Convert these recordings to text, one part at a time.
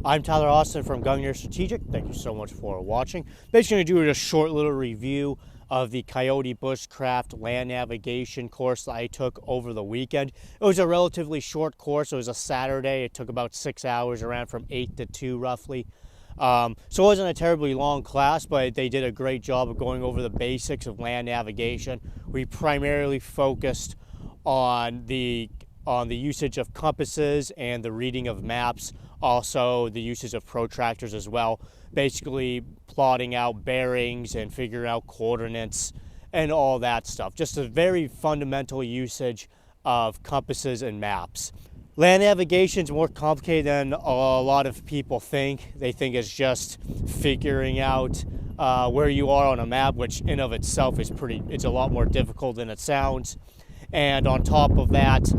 I'm Tyler Austin from Gungnir Strategic. Thank you so much for watching. Basically going to do a short little review of the Coyote Bushcraft land navigation course that I took over the weekend. It was a relatively short course. It was a Saturday. It took about 6 hours, around from 8 to 2 roughly. So it wasn't a terribly long class, but they did a great job of going over the basics of land navigation. We primarily focused on the usage of compasses and the reading of maps, also the usage of protractors as well, basically plotting out bearings and figuring out coordinates and all that stuff. Just a very fundamental usage of compasses and maps. Land navigation is more complicated than a lot of people think. They think it's just figuring out where you are on a map, which in of itself is it's a lot more difficult than it sounds. And on top of that,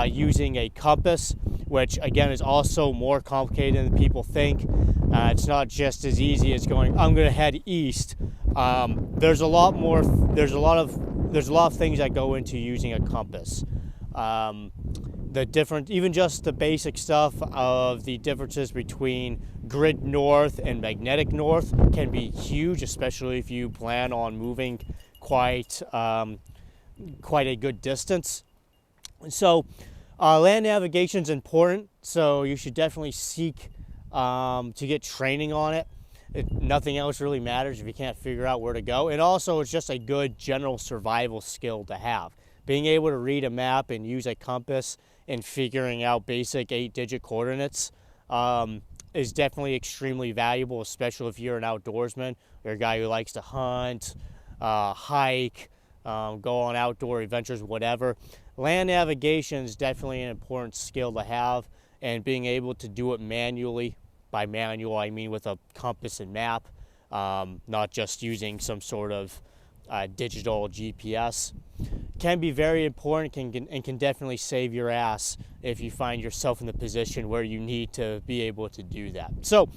using a compass, which again is also more complicated than people think. It's not just as easy as going, I'm going to head east. There's a lot of things that go into using a compass. Even just the basic stuff of the differences between grid north and magnetic north can be huge, especially if you plan on moving quite a good distance. So land navigation is important, so you should definitely seek to get training on it. Nothing else really matters if you can't figure out where to go. And also, it's just a good general survival skill to have. Being able to read a map and use a compass and figuring out basic 8-digit coordinates is definitely extremely valuable, especially if you're an outdoorsman or a guy who likes to hunt, hike, go on outdoor adventures, whatever. Land navigation is definitely an important skill to have, and being able to do it manually, by manual I mean with a compass and map, not just using some sort of digital GPS, can be very important and can definitely save your ass if you find yourself in the position where you need to be able to do that. So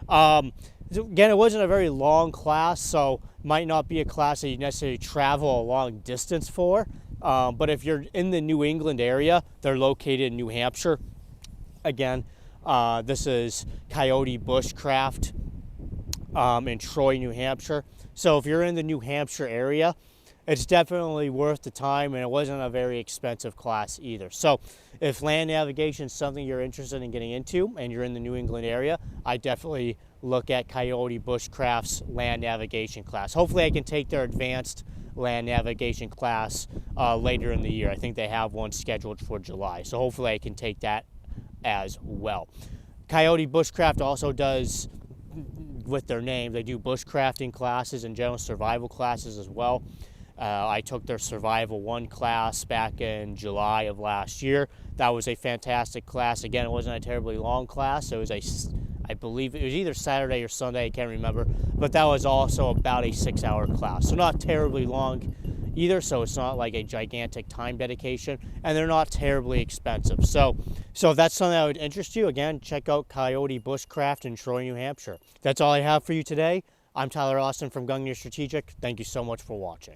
again, it wasn't a very long class, so might not be a class that you necessarily travel a long distance for. But if you're in the New England area, they're located in New Hampshire. Again, this is Coyote Bushcraft in Troy, New Hampshire. So if you're in the New Hampshire area, it's definitely worth the time, and it wasn't a very expensive class either. So if land navigation is something you're interested in getting into and you're in the New England area, I definitely look at Coyote Bushcraft's land navigation class. Hopefully I can take their advanced land navigation class later in the year. I think they have one scheduled for July, so hopefully I can take that as well. Coyote Bushcraft also does, with their name, they do bushcrafting classes and general survival classes as well. I took their Survival 1 class back in July of last year. That was a fantastic class. Again, it wasn't a terribly long class. It was I believe it was either Saturday or Sunday, I can't remember, but that was also about a 6-hour class. So not terribly long either, so it's not like a gigantic time dedication, and they're not terribly expensive. So if that's something that would interest you, again, check out Coyote Bushcraft in Troy, New Hampshire. That's all I have for you today. I'm Tyler Austin from Gungnir Strategic. Thank you so much for watching.